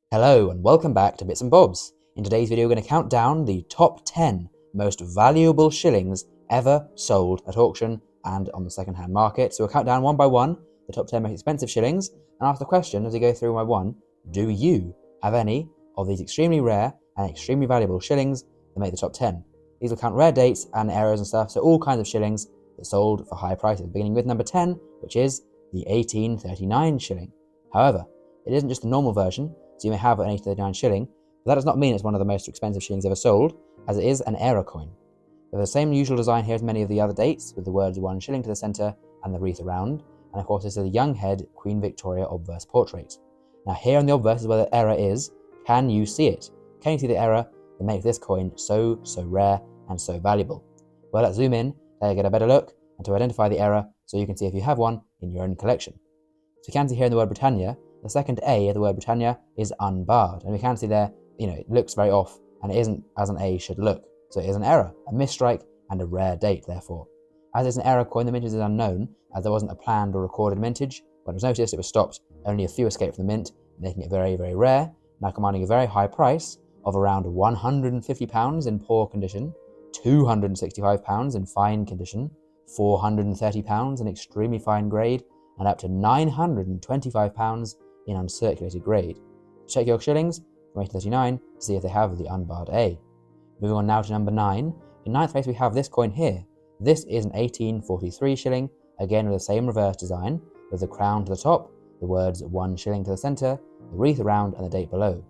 Hello and welcome back to Bits and Bobs. In today's video we're going to count down the top 10 most valuable shillings ever sold at auction and on the second-hand market. So we'll count down one by one the top 10 most expensive shillings and ask the question as we go through one by one, do you have any of these extremely rare and extremely valuable shillings that make the top 10? These will count rare dates and eras and stuff, so all kinds of shillings that sold for high prices, beginning with number 10, which is the 1839 shilling. However, it isn't just the normal version, so you may have an 1839 shilling, but that does not mean it's one of the most expensive shillings ever sold, as it is an era coin. They have the same usual design here as many of the other dates, with the words 1 shilling to the centre and the wreath around, and of course this is a young head Queen Victoria obverse portrait. Now here on the obverse is where the era is. Can you see it? Can you see the era that makes this coin so rare and so valuable? Well, let's zoom in, get a better look, and to identify the era so you can see if you have one in your own collection. So you can see here in the word Britannia, the second A of the word Britannia is unbarred, and we can see there, it looks very off, and it isn't as an A should look. So it is an error, a misstrike, and a rare date, therefore. As it's an error coin, the mintage is unknown, as there wasn't a planned or recorded mintage. When it was noticed, it was stopped. Only a few escaped from the mint, making it very rare, now commanding a very high price of around £150 in poor condition, £265 in fine condition, £430 in extremely fine grade, and up to £925 in uncirculated grade. Check your shillings from 1839 to see if they have the unbarred A. Moving on now to number 9. In ninth place we have this coin here. This is an 1843 shilling, again with the same reverse design, with the crown to the top, the words 1 shilling to the centre, the wreath around, and the date below.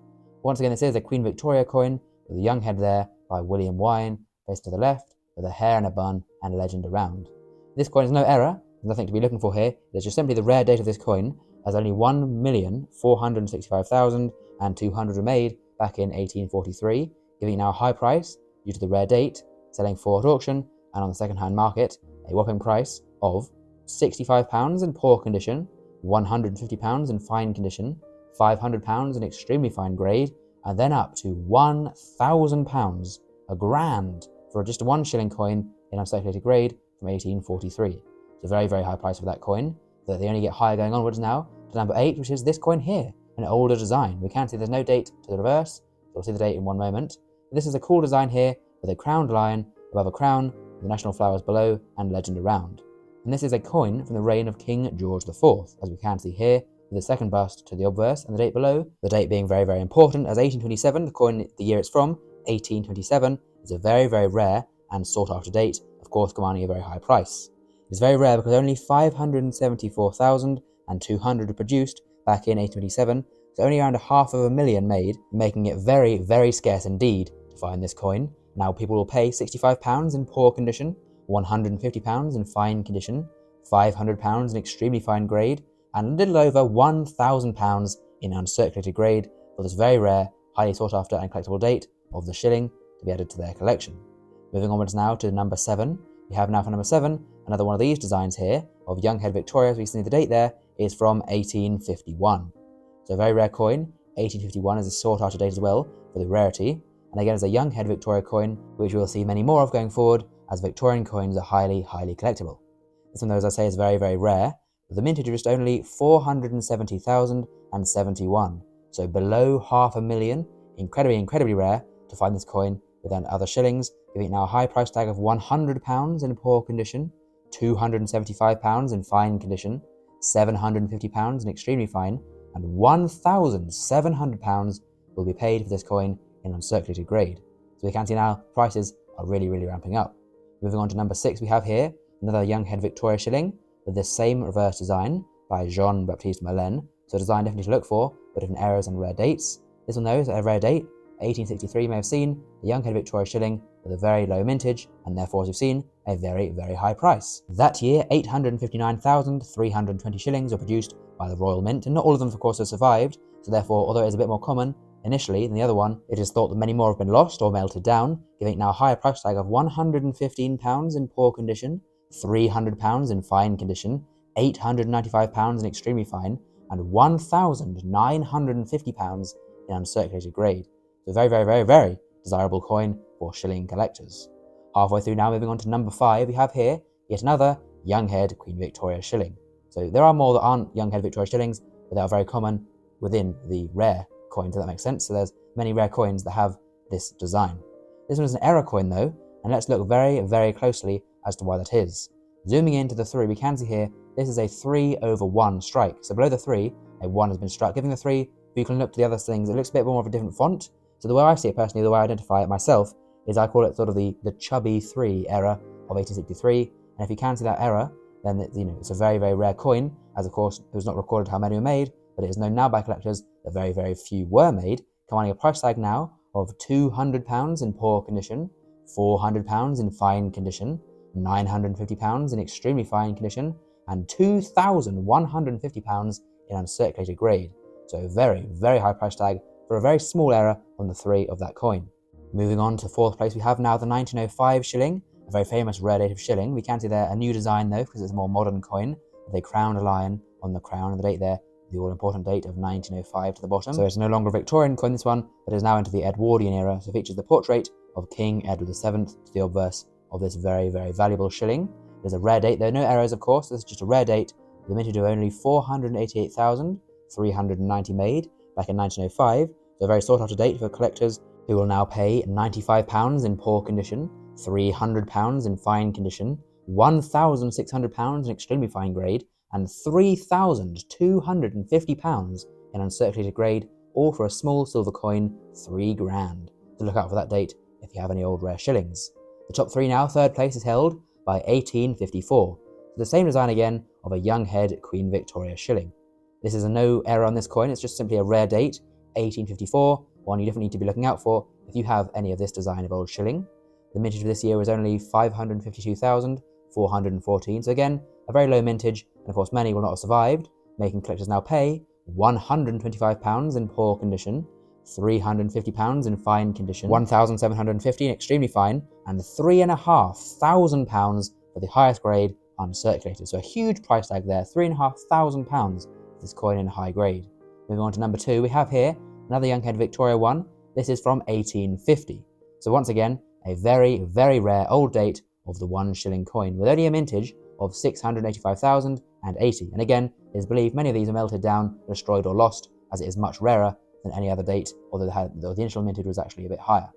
Once again, this is a Queen Victoria coin, with a young head there by William Wine, faced to the left, with a hair in a bun and a legend around. This coin is no error, there's nothing to be looking for here, it's just simply the rare date of this coin, as only 1,465,200 were made back in 1843, giving it now a high price due to the rare date, selling for at auction and on the second-hand market a whopping price of £65 in poor condition, £150 in fine condition, £500 in extremely fine grade, and then up to £1,000, a grand, for just a 1 shilling coin in uncirculated grade from 1843. It's a very high price for that coin, that they only get higher going onwards now to number 8, which is this coin here, an older design. We can see there's no date to the reverse, we'll see the date in one moment. This is a cool design here with a crowned lion above a crown, with the national flowers below and legend around. And this is a coin from the reign of King George IV, as we can see here, with the second bust to the obverse and the date below, the date being very important, as 1827, the coin, the year it's from, 1827, is a very rare and sought after date, of course commanding a very high price. It's very rare because only 574,200 were produced back in 1827, so only around 500,000 made, making it very scarce indeed to find this coin. Now people will pay £65 in poor condition, £150 in fine condition, £500 in extremely fine grade, and a little over £1,000 in uncirculated grade for this very rare, highly sought after and collectible date of the shilling to be added to their collection. Moving onwards now to number 7. We have now for number 7, another one of these designs here, of young head Victoria, as we see the date there, is from 1851. So a very rare coin. 1851 is a sought after date as well, for the rarity, and again is a young head Victoria coin, which we will see many more of going forward, as Victorian coins are highly collectible. This one though, as I say, is very rare, with the mintage of just only 470,071, so below 500,000, incredibly rare to find this coin within other shillings, giving it now a high price tag of £100 in poor condition, £275 in fine condition, £750 in extremely fine, and £1,700 will be paid for this coin in uncirculated grade. So we can see now prices are really ramping up. Moving on to number 6, we have here another young head Victoria shilling with the same reverse design by Jean-Baptiste Malin, so a design definitely to look for, but different errors and rare dates. This one though is a rare date. 1863 you may have seen the young head Victoria shilling with a very low mintage, and therefore, as you've seen, a very high price. That year, 859,320 shillings were produced by the Royal Mint, and not all of them, of course, have survived, so therefore, although it is a bit more common initially than the other one, it is thought that many more have been lost or melted down, giving it now a higher price tag of £115 in poor condition, £300 in fine condition, £895 in extremely fine, and £1,950 in uncirculated grade. So very desirable coin for shilling collectors. Halfway through now, moving on to number 5, we have here yet another young head Queen Victoria shilling. So there are more that aren't young head Victoria shillings, but they are very common within the rare coins, if that makes sense. So there's many rare coins that have this design. This one is an error coin though, and let's look very, very closely as to why that is. Zooming into the 3, we can see here, this is a 3/1 strike. So below the 3, a 1 has been struck, giving the 3, if you can look to the other things, it looks a bit more of a different font. So the way I see it personally, the way I identify it myself, is I call it sort of the chubby 3 error of 1863. And if you can see that error, then it's a very, very rare coin, as of course it was not recorded how many were made, but it is known now by collectors that very, very few were made, commanding a price tag now of £200 in poor condition, £400 in fine condition, £950 in extremely fine condition, and £2,150 in uncirculated grade. So a very, very high price tag for a very small error on the 3 of that coin. Moving on to 4th place, we have now the 1905 shilling, a very famous rare date of shilling. We can see there a new design though, because it's a more modern coin. They crowned a lion on the crown, and the date there, the all-important date of 1905 to the bottom. So it's no longer a Victorian coin, this one, but is now into the Edwardian era, so it features the portrait of King Edward VII to the obverse of this very, very valuable shilling. There's a rare date, there are no errors of course, this is just a rare date, the mintage of only 488,390 made back in 1905, so a very sought after date for collectors who will now pay £95 in poor condition, £300 in fine condition, £1,600 in extremely fine grade, and £3,250 in uncirculated grade, all for a small silver coin, £3,000. So look out for that date if you have any old rare shillings. The top 3 now, 3rd place is held by 1854. So the same design again of a young head Queen Victoria shilling. This is a no error on this coin, it's just simply a rare date, 1854, one you definitely need to be looking out for if you have any of this design of old shilling. The mintage of this year was only 552,414, so again, a very low mintage, and of course many will not have survived, making collectors now pay £125 in poor condition, £350 in fine condition, £1,750 in extremely fine, and £3,500 for the highest grade uncirculated. So a huge price tag there, £3,500 for this coin in high grade. Moving on to number 2, we have here another young head Victoria one. This is from 1850. So once again, a very, very rare old date of the 1 shilling coin, with only a mintage of 685,080. And again, it is believed many of these are melted down, destroyed or lost, as it is much rarer than any other date, although the initial mintage was actually a bit higher.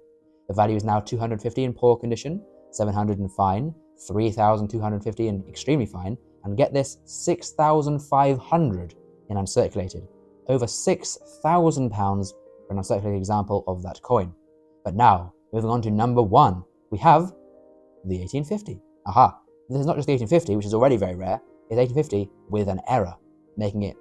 The value is now 250 in poor condition, 700 in fine, 3,250 in extremely fine, and get this, 6,500 in uncirculated. Over £6,000 for an uncirculated example of that coin. But now, moving on to number 1, we have the 1850. Aha! This is not just the 1850, which is already very rare, it's 1850 with an error, making it,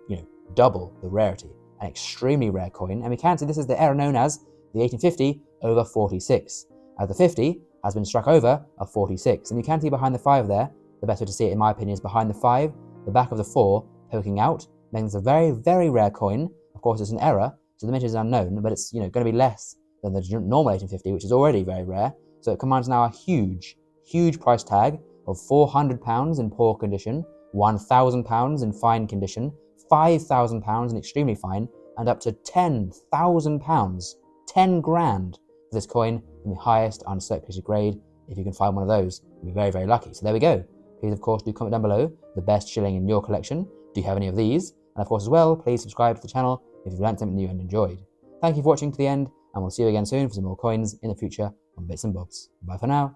double the rarity. An extremely rare coin, and we can see this is the error known as the 1850 over 46, as the 50 has been struck over a 46, and you can see behind the 5 there, the best way to see it in my opinion is behind the 5, the back of the 4 poking out, making this a very, very rare coin. Of course it's an error, so the mintage is unknown, but it's going to be less than the normal 1850, which is already very rare, so it commands now a huge, huge price tag of £400 in poor condition, £1,000 in fine condition, £5,000 in extremely fine, and up to £10,000, £10,000 for this coin in the highest uncirculated grade. If you can find one of those, you'll be very, very lucky. So there we go. Please, of course, do comment down below the best shilling in your collection. Do you have any of these? And of course, as well, please subscribe to the channel if you've learned something new and enjoyed. Thank you for watching to the end, and we'll see you again soon for some more coins in the future on Bits and Bobs. Bye for now.